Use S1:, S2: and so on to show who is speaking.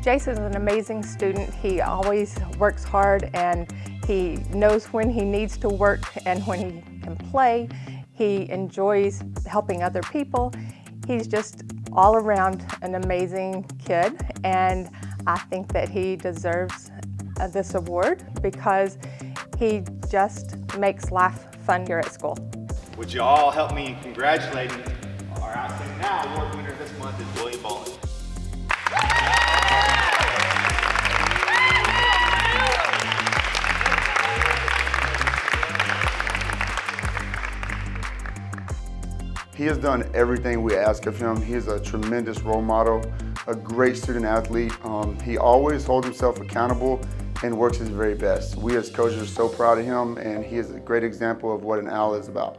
S1: Jase is an amazing student. He always works hard and he knows when he needs to work and when he can play. He enjoys helping other people. He's just all around an amazing kid, and I think that he deserves this award because he just makes life fun here at school.
S2: Would you all help me in congratulating our Outstanding Now Award winner this month is William Bowling.
S3: He has done everything we ask of him. He is a tremendous role model, a great student athlete. He always holds himself accountable and works his very best. We as coaches are so proud of him, and he is a great example of what an owl is about.